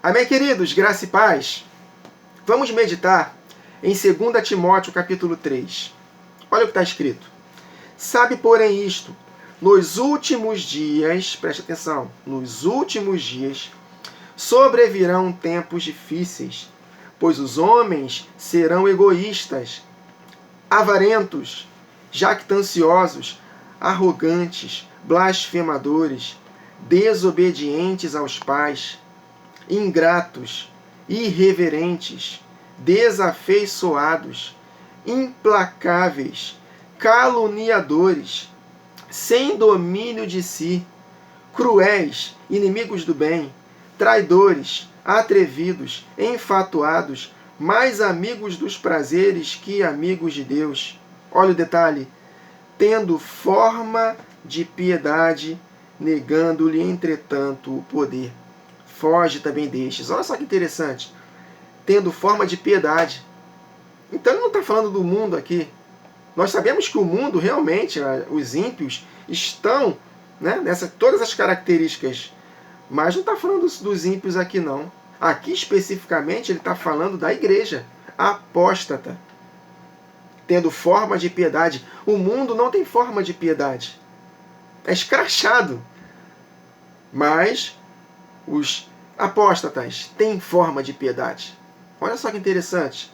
Amém, queridos? Graça e paz. Vamos meditar em 2 Timóteo, capítulo 3. Olha o que está escrito. Sabe, porém, isto, nos últimos dias, preste atenção, nos últimos dias, sobrevirão tempos difíceis, pois os homens serão egoístas, avarentos, jactanciosos, arrogantes, blasfemadores, desobedientes aos pais, ingratos, irreverentes, desafeiçoados, implacáveis, caluniadores, sem domínio de si, cruéis, inimigos do bem, traidores, atrevidos, enfatuados, mais amigos dos prazeres que amigos de Deus. Olha o detalhe. Tendo forma de piedade, negando-lhe, entretanto, o poder. Foge também destes. Olha só que interessante. Tendo forma de piedade. Então ele não está falando do mundo aqui. Nós sabemos que o mundo, realmente, os ímpios, estão, né, nessa todas as características. Mas não está falando dos ímpios aqui, não. Aqui, especificamente, ele está falando da igreja apóstata. Tendo forma de piedade. O mundo não tem forma de piedade. É escrachado. Mas os apóstatas têm forma de piedade. Olha só que interessante.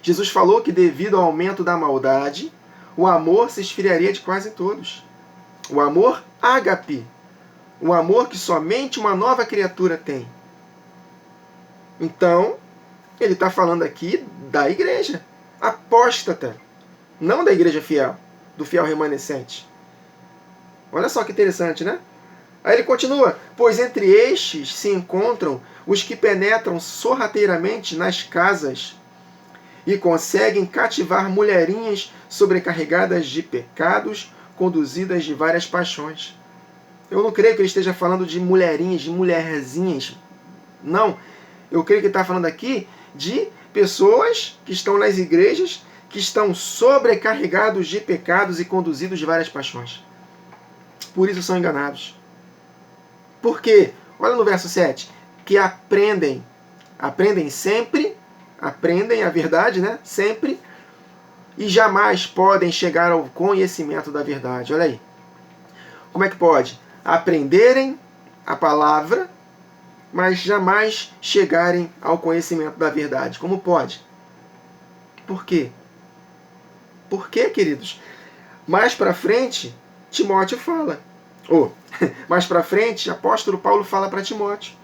Jesus falou que devido ao aumento da maldade, o amor se esfriaria de quase todos. O amor ágape. O amor que somente uma nova criatura tem. Então, ele está falando aqui da igreja apóstata, não da igreja fiel, do fiel remanescente. Olha só que interessante, né? Aí ele continua, pois entre estes se encontram os que penetram sorrateiramente nas casas e conseguem cativar mulherinhas sobrecarregadas de pecados, conduzidas de várias paixões. Eu não creio que ele esteja falando de mulherinhas, de mulherzinhas. Não. Eu creio que ele está falando aqui de pessoas que estão nas igrejas, que estão sobrecarregados de pecados e conduzidos de várias paixões. Por isso são enganados. Por quê? Olha no verso 7. Que aprendem sempre, aprendem a verdade, né? Sempre, e jamais podem chegar ao conhecimento da verdade. Olha aí. Como é que pode? Aprenderem a palavra, mas jamais chegarem ao conhecimento da verdade. Como pode? Por quê? Por quê, queridos? Mais para frente, Timóteo fala. Mais para frente, o apóstolo Paulo fala para Timóteo.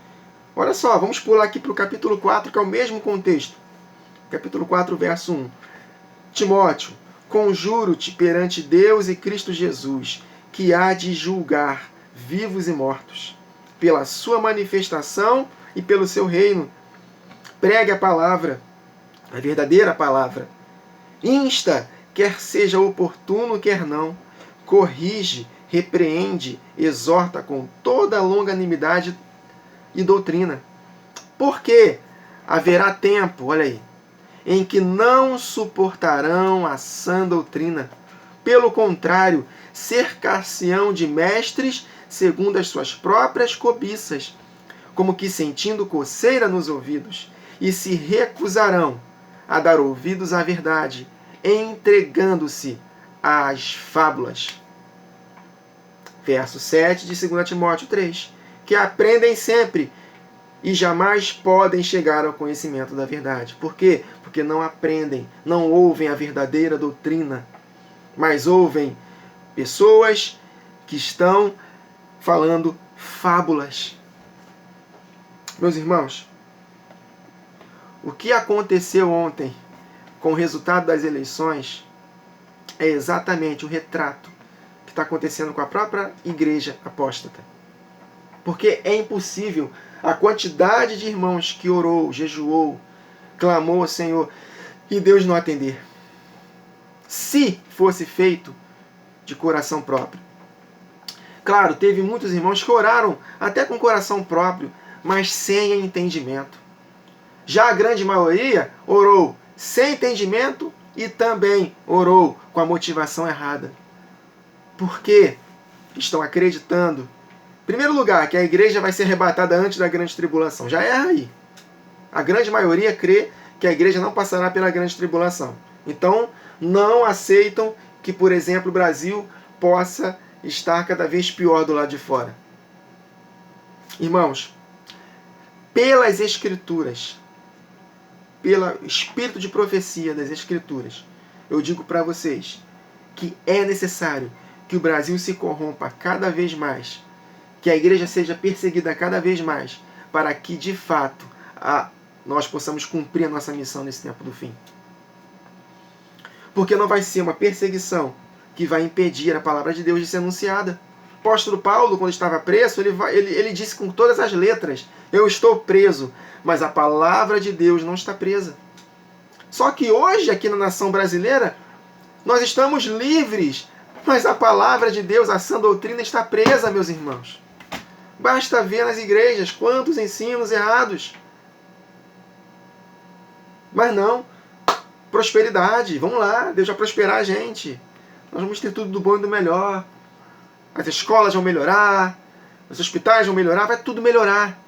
Olha só, vamos pular aqui para o capítulo 4, que é o mesmo contexto. Capítulo 4, verso 1. Timóteo, conjuro-te perante Deus e Cristo Jesus, que há de julgar vivos e mortos, pela sua manifestação e pelo seu reino. Pregue a palavra, a verdadeira palavra. Insta, quer seja oportuno, quer não. Corrige, repreende, exorta com toda a longanimidade e doutrina. Porque haverá tempo, olha aí, em que não suportarão a sã doutrina. Pelo contrário, cercar-se-ão de mestres segundo as suas próprias cobiças, como que sentindo coceira nos ouvidos, e se recusarão a dar ouvidos à verdade, entregando-se às fábulas. Verso 7 de 2 Timóteo 3. Que aprendem sempre e jamais podem chegar ao conhecimento da verdade. Por quê? Porque não aprendem, não ouvem a verdadeira doutrina, mas ouvem pessoas que estão falando fábulas. Meus irmãos, o que aconteceu ontem com o resultado das eleições é exatamente o retrato que está acontecendo com a própria igreja apóstata. Porque é impossível a quantidade de irmãos que orou, jejuou, clamou ao Senhor e Deus não atender. Se fosse feito de coração próprio. Claro, teve muitos irmãos que oraram até com coração próprio, mas sem entendimento. Já a grande maioria orou sem entendimento e também orou com a motivação errada. Por quê? Estão acreditando Primeiro lugar, que a igreja vai ser arrebatada antes da grande tribulação. Já erra aí. A grande maioria crê que a igreja não passará pela grande tribulação. Então, não aceitam que, por exemplo, o Brasil possa estar cada vez pior do lado de fora. Irmãos, pelas Escrituras, pelo espírito de profecia das Escrituras, eu digo para vocês que é necessário que o Brasil se corrompa cada vez mais, que a igreja seja perseguida cada vez mais, para que, de fato, nós possamos cumprir a nossa missão nesse tempo do fim. Porque não vai ser uma perseguição que vai impedir a palavra de Deus de ser anunciada. O apóstolo Paulo, quando estava preso, ele disse com todas as letras: eu estou preso, mas a palavra de Deus não está presa. Só que hoje, aqui na nação brasileira, nós estamos livres, mas a palavra de Deus, a sã doutrina, está presa, meus irmãos. Basta ver nas igrejas quantos ensinos errados. Mas não, prosperidade, vamos lá, Deus vai prosperar a gente. Nós vamos ter tudo do bom e do melhor. As escolas vão melhorar, os hospitais vão melhorar, vai tudo melhorar.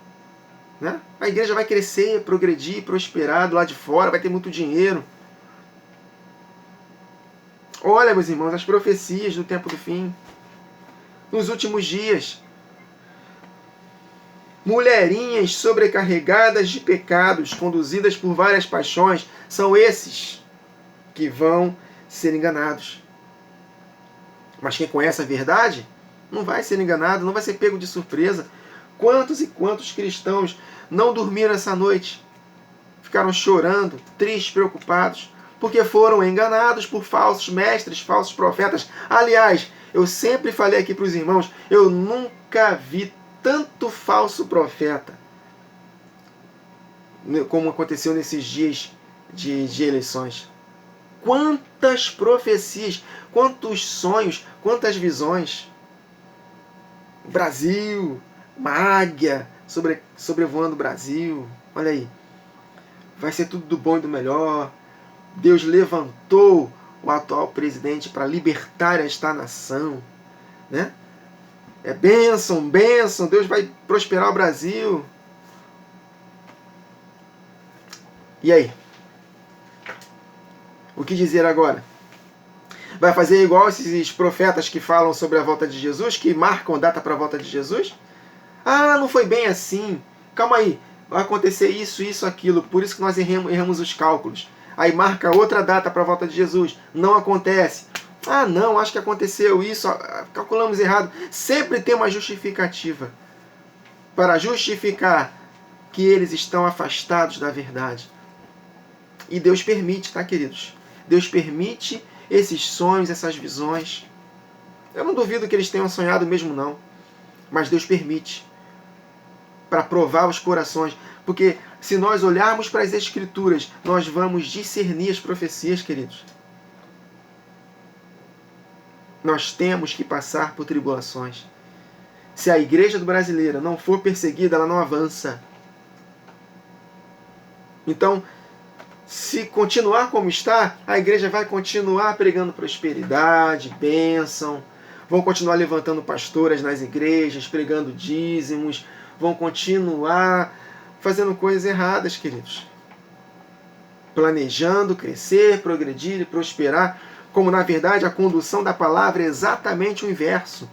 Né? A igreja vai crescer, progredir, prosperar do lado de fora, vai ter muito dinheiro. Olha, meus irmãos, as profecias do tempo do fim. Nos últimos dias, mulherinhas sobrecarregadas de pecados, conduzidas por várias paixões, são esses que vão ser enganados. Mas quem conhece a verdade não vai ser enganado, não vai ser pego de surpresa. Quantos e quantos cristãos não dormiram essa noite? Ficaram chorando, tristes, preocupados, porque foram enganados por falsos mestres, falsos profetas. Aliás, eu sempre falei aqui para os irmãos, eu nunca vi tanto falso profeta como aconteceu nesses dias de eleições. Quantas profecias, quantos sonhos, quantas visões. Brasil, uma águia sobrevoando o Brasil. Olha aí. Vai ser tudo do bom e do melhor. Deus levantou o atual presidente para libertar esta nação. Né? É bênção, bênção. Deus vai prosperar o Brasil. E aí? O que dizer agora? Vai fazer igual esses profetas que falam sobre a volta de Jesus, que marcam data para a volta de Jesus? Ah, não foi bem assim. Calma aí. Vai acontecer isso, isso, aquilo. Por isso que nós erramos os cálculos. Aí marca outra data para a volta de Jesus. Não acontece. Ah, não, acho que aconteceu isso. Calculamos errado. Sempre tem uma justificativa para justificar que eles estão afastados da verdade. E Deus permite, tá, queridos? Deus permite esses sonhos, essas visões. Eu não duvido que eles tenham sonhado mesmo, não. Mas Deus permite para provar os corações. Porque se nós olharmos para as Escrituras, nós vamos discernir as profecias, queridos. Nós temos que passar por tribulações. Se a igreja brasileira não for perseguida, ela não avança. Então, se continuar como está, a igreja vai continuar pregando prosperidade, bênção, vão continuar levantando pastoras nas igrejas, pregando dízimos, vão continuar fazendo coisas erradas, queridos. Planejando crescer, progredir e prosperar, como na verdade a condução da palavra é exatamente o inverso.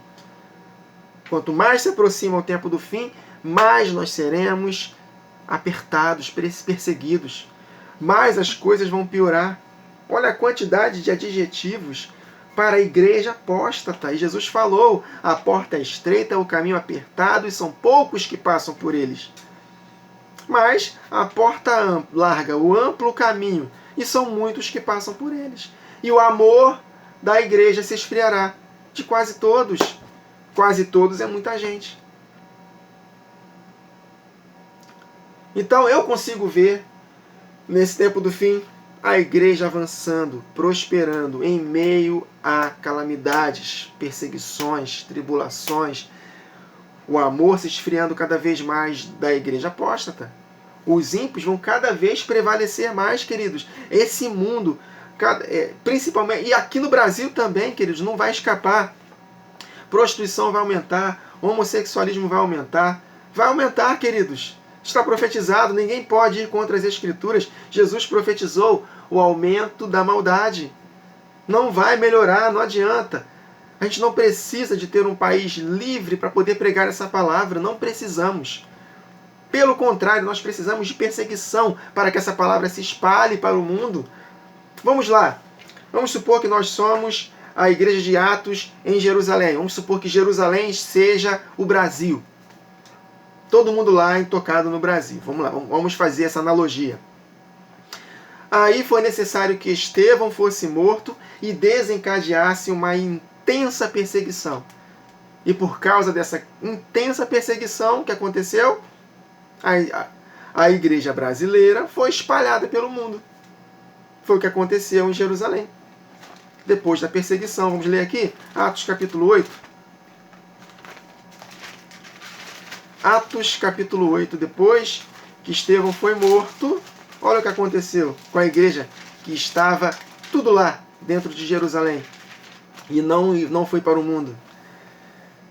Quanto mais se aproxima o tempo do fim, mais nós seremos apertados, perseguidos. Mais as coisas vão piorar. Olha a quantidade de adjetivos para a igreja apóstata. E Jesus falou, a porta é estreita, o caminho apertado, e são poucos que passam por eles. Mas a porta larga, o amplo caminho, e são muitos que passam por eles. E o amor da igreja se esfriará. De quase todos. Quase todos é muita gente. Então eu consigo ver, nesse tempo do fim, a igreja avançando, prosperando em meio a calamidades, perseguições, tribulações. O amor se esfriando cada vez mais da igreja apóstata. Os ímpios vão cada vez prevalecer mais, queridos. Esse mundo, principalmente, e aqui no Brasil também, queridos, não vai escapar. Prostituição vai aumentar, o homossexualismo vai aumentar. Vai aumentar, queridos. Está profetizado, ninguém pode ir contra as Escrituras. Jesus profetizou o aumento da maldade. Não vai melhorar, não adianta. A gente não precisa de ter um país livre para poder pregar essa palavra. Não precisamos. Pelo contrário, nós precisamos de perseguição para que essa palavra se espalhe para o mundo. Vamos lá. Vamos supor que nós somos a igreja de Atos em Jerusalém. Vamos supor que Jerusalém seja o Brasil. Todo mundo lá intocado no Brasil. Vamos lá, vamos fazer essa analogia. Aí foi necessário que Estevão fosse morto e desencadeasse uma intensa perseguição. E por causa dessa intensa perseguição que aconteceu, a igreja brasileira foi espalhada pelo mundo. Foi o que aconteceu em Jerusalém. Depois da perseguição, vamos ler aqui, Atos capítulo 8. Atos capítulo 8, depois que Estevão foi morto, olha o que aconteceu com a igreja que estava tudo lá dentro de Jerusalém e não foi para o mundo.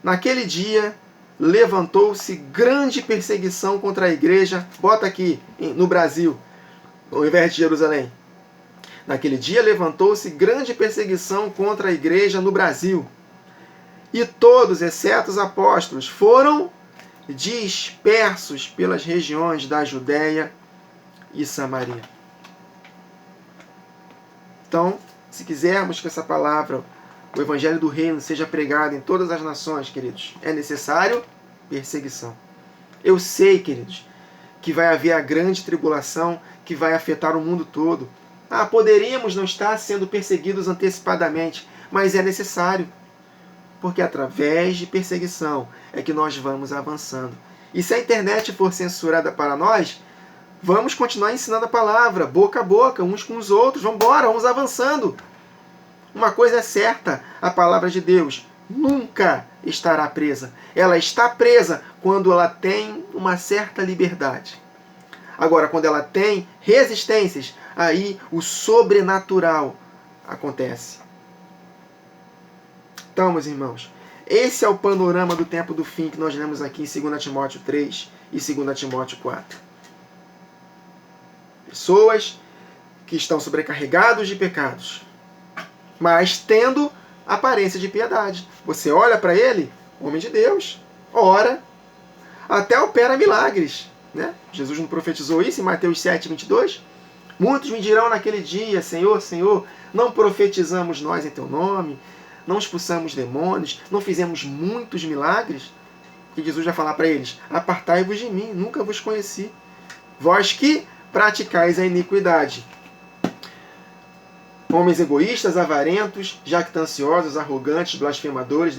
Naquele dia levantou-se grande perseguição contra a igreja, bota aqui no Brasil, ao invés de Jerusalém. Naquele dia levantou-se grande perseguição contra a igreja no Brasil. E todos, exceto os apóstolos, foram dispersos pelas regiões da Judéia e Samaria. Então, se quisermos que essa palavra, o Evangelho do Reino, seja pregado em todas as nações, queridos, é necessário perseguição. Eu sei, queridos, que vai haver a grande tribulação que vai afetar o mundo todo. Poderíamos não estar sendo perseguidos antecipadamente, mas é necessário. Porque através de perseguição é que nós vamos avançando. E se a internet for censurada para nós, vamos continuar ensinando a palavra, boca a boca, uns com os outros. Vamos embora, vamos avançando. Uma coisa é certa, a palavra de Deus nunca estará presa. Ela está presa quando ela tem uma certa liberdade. Agora, quando ela tem resistências, aí o sobrenatural acontece. Então, meus irmãos, esse é o panorama do tempo do fim que nós lemos aqui em 2 Timóteo 3 e 2 Timóteo 4. Pessoas que estão sobrecarregados de pecados, mas tendo aparência de piedade. Você olha para ele, homem de Deus, ora, até opera milagres. Né? Jesus não profetizou isso em Mateus 7, 22? Muitos me dirão naquele dia, Senhor, Senhor, não profetizamos nós em teu nome, não expulsamos demônios, não fizemos muitos milagres? E Jesus vai falar para eles, apartai-vos de mim, nunca vos conheci. Vós que praticais a iniquidade. Homens egoístas, avarentos, jactanciosos, arrogantes, blasfemadores,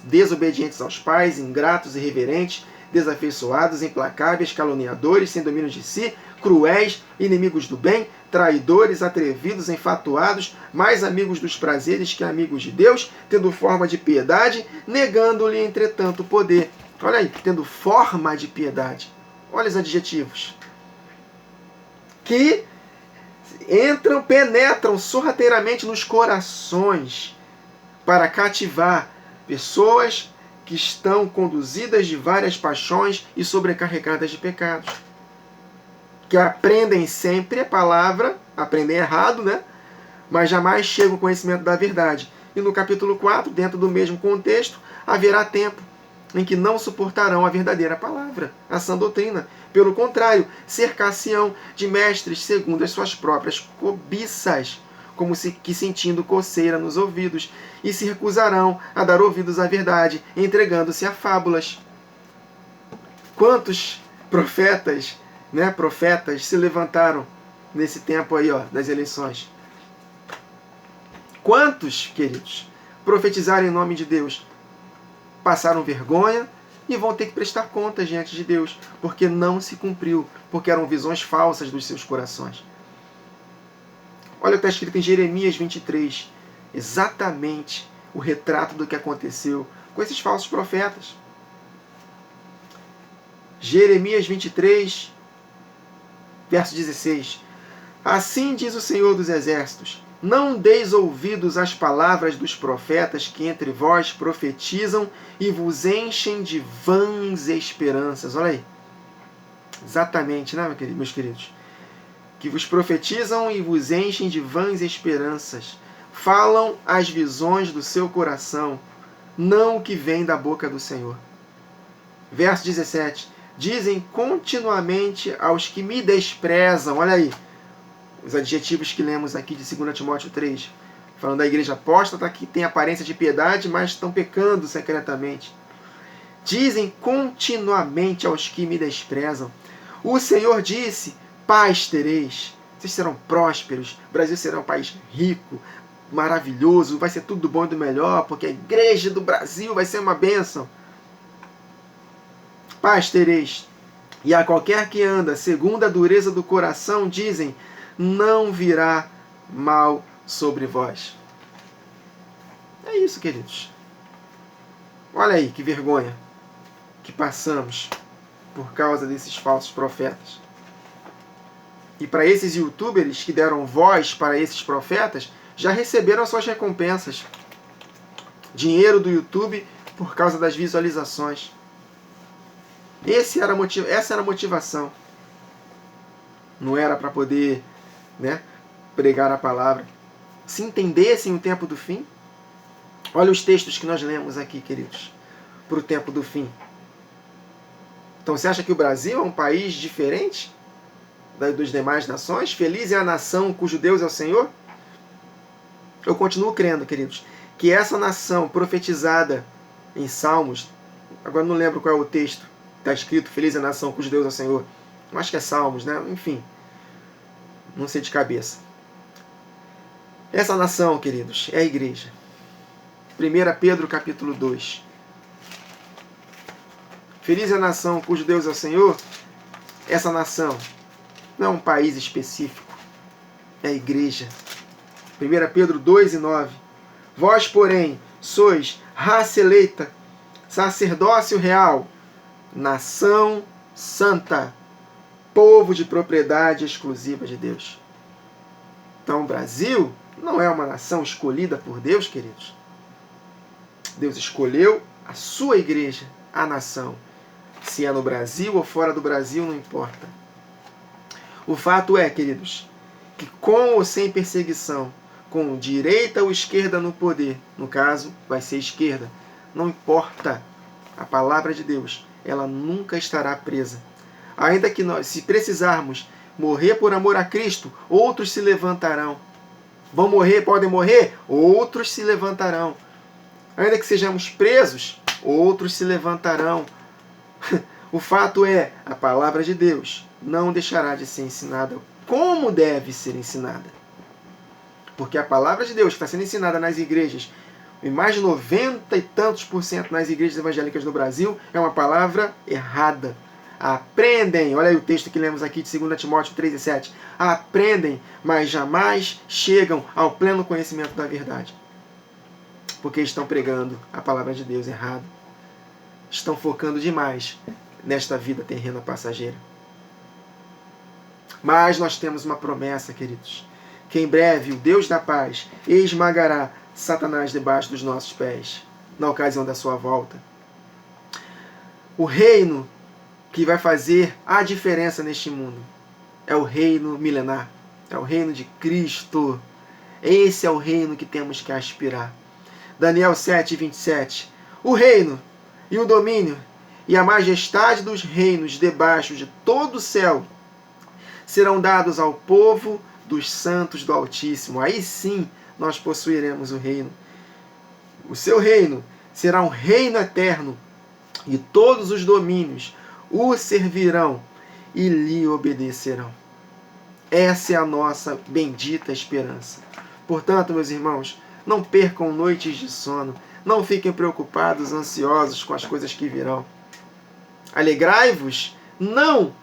desobedientes aos pais, ingratos, irreverentes, desafeiçoados, implacáveis, caluniadores, sem domínio de si, cruéis, inimigos do bem, traidores, atrevidos, enfatuados, mais amigos dos prazeres que amigos de Deus, tendo forma de piedade, negando-lhe, entretanto, o poder. Olha aí, tendo forma de piedade. Olha os adjetivos. Que penetram sorrateiramente nos corações para cativar pessoas que estão conduzidas de várias paixões e sobrecarregadas de pecados. Que aprendem sempre a palavra, aprendem errado, né? Mas jamais chegam ao conhecimento da verdade. E no capítulo 4, dentro do mesmo contexto, haverá tempo em que não suportarão a verdadeira palavra, a sã doutrina. Pelo contrário, cercar-se-ão de mestres segundo as suas próprias cobiças, como que sentindo coceira nos ouvidos, e se recusarão a dar ouvidos à verdade, entregando-se a fábulas. Quantos profetas se levantaram nesse tempo aí, das eleições? Quantos, queridos, profetizaram em nome de Deus, passaram vergonha e vão ter que prestar contas diante de Deus, porque não se cumpriu, porque eram visões falsas dos seus corações. Olha o que está escrito em Jeremias 23, exatamente o retrato do que aconteceu com esses falsos profetas. Jeremias 23, verso 16. Assim diz o Senhor dos Exércitos, Não deis ouvidos às palavras dos profetas que entre vós profetizam e vos enchem de vãs esperanças. Olha aí. Exatamente, né, meus queridos? Que vos profetizam e vos enchem de vãs esperanças. Falam as visões do seu coração, não o que vem da boca do Senhor. Verso 17. Dizem continuamente aos que me desprezam. Olha aí. Os adjetivos que lemos aqui de 2 Timóteo 3, falando da igreja apóstata que tem aparência de piedade, mas estão pecando secretamente. Dizem continuamente aos que me desprezam. O Senhor disse, paz tereis, vocês serão prósperos, o Brasil será um país rico, maravilhoso, vai ser tudo do bom e do melhor, porque a igreja do Brasil vai ser uma bênção. Paz tereis. E a qualquer que anda segundo a dureza do coração, dizem, não virá mal sobre vós. É isso, queridos. Olha aí que vergonha que passamos por causa desses falsos profetas. E para esses youtubers que deram voz para esses profetas, já receberam as suas recompensas. Dinheiro do YouTube por causa das visualizações. Essa era a motivação. Não era para poder, pregar a palavra. Se entendessem o tempo do fim, olha os textos que nós lemos aqui, queridos, para o tempo do fim. Então você acha que o Brasil é um país diferente das demais nações? Feliz é a nação cujo Deus é o Senhor? Eu continuo crendo, queridos, que essa nação profetizada em Salmos, agora não lembro qual é o texto, está escrito feliz é a nação cujo Deus é o Senhor. Eu acho que é Salmos, né? Enfim, não sei de cabeça. Essa nação, queridos, é a igreja. 1 Pedro capítulo 2. Feliz é a nação cujo Deus é o Senhor. Essa nação não é um país específico, é a igreja. 1 Pedro 2 e 9. Vós, porém, sois raça eleita, sacerdócio real, nação santa, povo de propriedade exclusiva de Deus. Então o Brasil não é uma nação escolhida por Deus, queridos. Deus escolheu a sua igreja, a nação. Se é no Brasil ou fora do Brasil, não importa. O fato é, queridos, que com ou sem perseguição, com direita ou esquerda no poder, no caso, vai ser esquerda, não importa. A palavra de Deus, ela nunca estará presa. Ainda que nós, se precisarmos morrer por amor a Cristo, outros se levantarão. Vão morrer, podem morrer, outros se levantarão. Ainda que sejamos presos, outros se levantarão. O fato é, a palavra de Deus não deixará de ser ensinada como deve ser ensinada. Porque a palavra de Deus que está sendo ensinada nas igrejas, em mais de 90 e tantos % nas igrejas evangélicas no Brasil, é uma palavra errada. Aprendem, olha aí o texto que lemos aqui de 2 Timóteo 3 e 7. Aprendem, mas jamais chegam ao pleno conhecimento da verdade. Porque estão pregando a palavra de Deus errado. Estão focando demais nesta vida terrena passageira. Mas nós temos uma promessa, queridos, que em breve o Deus da paz esmagará Satanás debaixo dos nossos pés, na ocasião da sua volta. O reino que vai fazer a diferença neste mundo é o reino milenar, é o reino de Cristo. Esse é o reino que temos que aspirar. Daniel 7, 27. O reino e o domínio e a majestade dos reinos debaixo de todo o céu serão dados ao povo dos santos do Altíssimo. Aí sim nós possuiremos o reino. O seu reino será um reino eterno e todos os domínios o servirão e lhe obedecerão. Essa é a nossa bendita esperança. Portanto, meus irmãos, não percam noites de sono, não fiquem preocupados, ansiosos com as coisas que virão. Alegrai-vos, não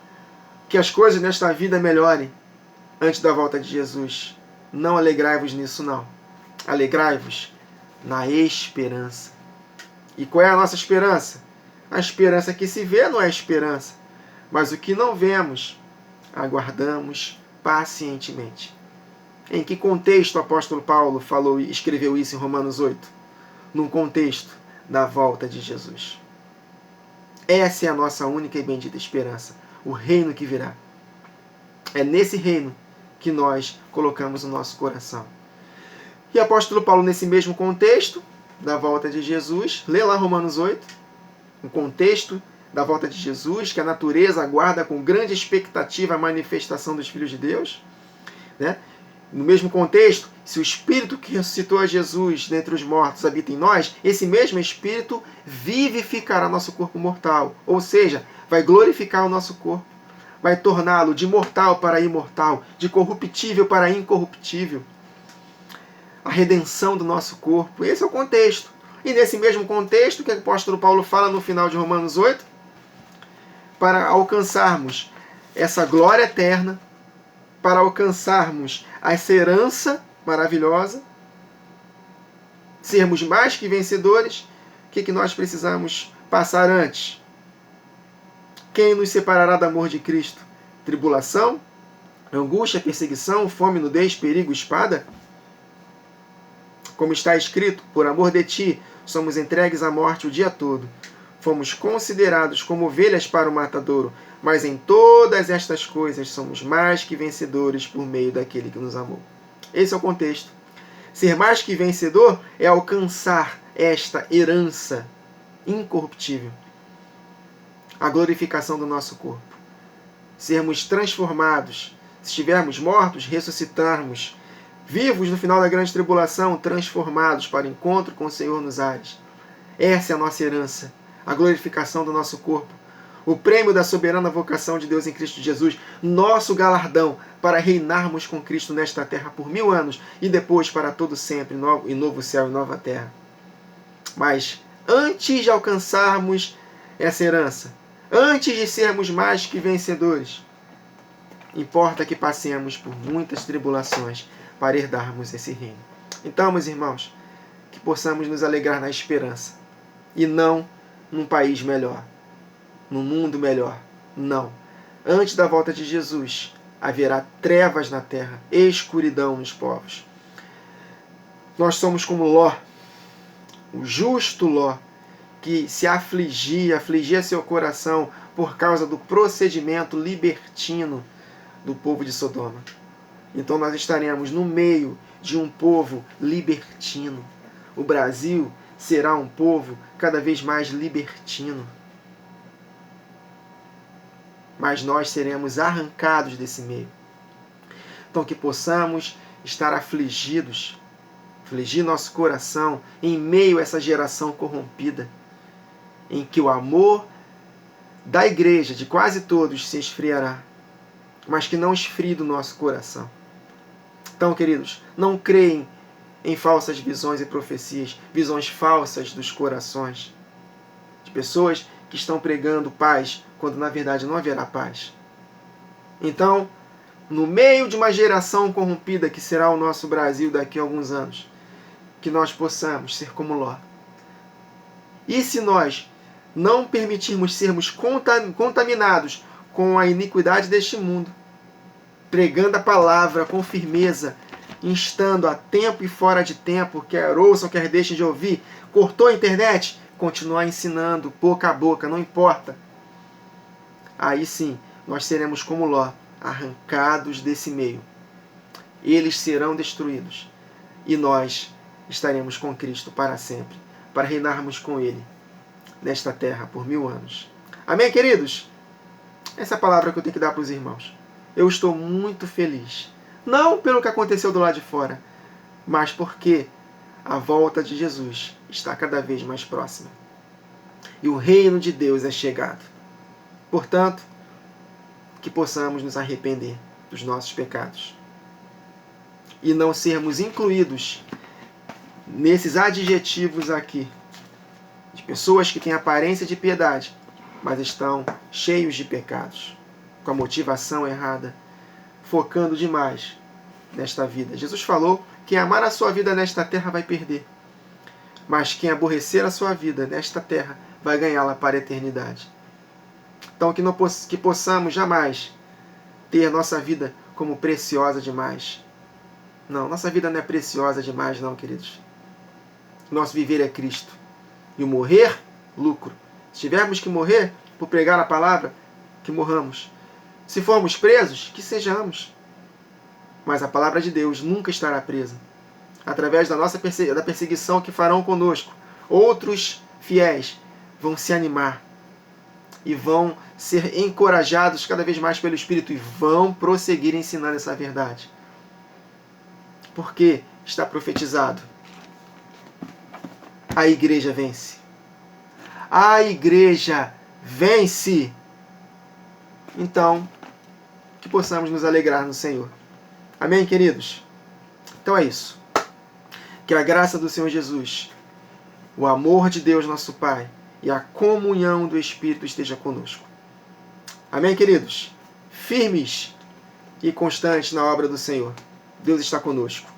que as coisas nesta vida melhorem antes da volta de Jesus. Não alegrai-vos nisso, não. Alegrai-vos na esperança. E qual é a nossa esperança? A esperança que se vê não é esperança, mas o que não vemos, aguardamos pacientemente. Em que contexto o apóstolo Paulo falou e escreveu isso em Romanos 8? Num contexto da volta de Jesus. Essa é a nossa única e bendita esperança, o reino que virá. É nesse reino que nós colocamos o nosso coração. E o apóstolo Paulo, nesse mesmo contexto da volta de Jesus, lê lá Romanos 8, um contexto da volta de Jesus, que a natureza aguarda com grande expectativa a manifestação dos filhos de Deus. Né? No mesmo contexto, se o Espírito que ressuscitou a Jesus dentre os mortos habita em nós, esse mesmo Espírito vivificará nosso corpo mortal, ou seja, vai glorificar o nosso corpo, vai torná-lo de mortal para imortal, de corruptível para incorruptível. A redenção do nosso corpo, esse é o contexto. E nesse mesmo contexto, que o apóstolo Paulo fala no final de Romanos 8, para alcançarmos essa glória eterna, para alcançarmos essa herança maravilhosa, sermos mais que vencedores, o que nós precisamos passar antes? Quem nos separará do amor de Cristo? Tribulação? Angústia, perseguição, fome, nudez, perigo, espada? Como está escrito, por amor de ti, somos entregues à morte o dia todo. Fomos considerados como ovelhas para o matadouro, mas em todas estas coisas somos mais que vencedores por meio daquele que nos amou. Esse é o contexto. Ser mais que vencedor é alcançar esta herança incorruptível, a glorificação do nosso corpo. Sermos transformados, se estivermos mortos, ressuscitarmos, vivos no final da grande tribulação, transformados para o encontro com o Senhor nos ares. Essa é a nossa herança, a glorificação do nosso corpo, o prêmio da soberana vocação de Deus em Cristo Jesus, nosso galardão para reinarmos com Cristo nesta terra por 1000 anos e depois para todo sempre, em novo céu e nova terra. Mas antes de alcançarmos essa herança, antes de sermos mais que vencedores, importa que passemos por muitas tribulações para herdarmos esse reino. Então, meus irmãos, que possamos nos alegrar na esperança e não num país melhor, num mundo melhor. Não. Antes da volta de Jesus, haverá trevas na terra, escuridão nos povos. Nós somos como Ló, o justo Ló, que se afligia seu coração por causa do procedimento libertino do povo de Sodoma. Então nós estaremos no meio de um povo libertino. O Brasil será um povo cada vez mais libertino. Mas nós seremos arrancados desse meio. Então que possamos estar afligidos, afligir nosso coração em meio a essa geração corrompida, em que o amor da igreja, de quase todos, se esfriará, mas que não esfrie do nosso coração. Então, queridos, não creem em falsas visões e profecias, visões falsas dos corações, de pessoas que estão pregando paz, quando na verdade não haverá paz. Então, no meio de uma geração corrompida que será o nosso Brasil daqui a alguns anos, que nós possamos ser como Ló. E se nós não permitirmos sermos contaminados com a iniquidade deste mundo, pregando a palavra com firmeza, instando a tempo e fora de tempo, quer ouçam, quer deixem de ouvir, cortou a internet, continuar ensinando, boca a boca, não importa. Aí sim, nós seremos como Ló, arrancados desse meio. Eles serão destruídos. E nós estaremos com Cristo para sempre, para reinarmos com Ele nesta terra por 1000 anos. Amém, queridos? Essa é a palavra que eu tenho que dar para os irmãos. Eu estou muito feliz. Não pelo que aconteceu do lado de fora, mas porque a volta de Jesus está cada vez mais próxima. E o reino de Deus é chegado. Portanto, que possamos nos arrepender dos nossos pecados. E não sermos incluídos nesses adjetivos aqui, de pessoas que têm aparência de piedade, mas estão cheios de pecados, com a motivação errada, focando demais nesta vida. Jesus falou que quem amar a sua vida nesta terra vai perder, mas quem aborrecer a sua vida nesta terra vai ganhá-la para a eternidade. Então que possamos jamais ter nossa vida como preciosa demais, Não, nossa vida não é preciosa demais, não, queridos. Nosso viver é Cristo. E o morrer, lucro. Se tivermos que morrer por pregar a palavra, que morramos. Se formos presos, que sejamos. Mas a palavra de Deus nunca estará presa. Através da perseguição que farão conosco, outros fiéis vão se animar e vão ser encorajados cada vez mais pelo Espírito e vão prosseguir ensinando essa verdade. Porque está profetizado. A igreja vence. A igreja vence. Então, que possamos nos alegrar no Senhor. Amém, queridos? Então é isso. Que a graça do Senhor Jesus, o amor de Deus nosso Pai e a comunhão do Espírito esteja conosco. Amém, queridos? Firmes e constantes na obra do Senhor. Deus está conosco.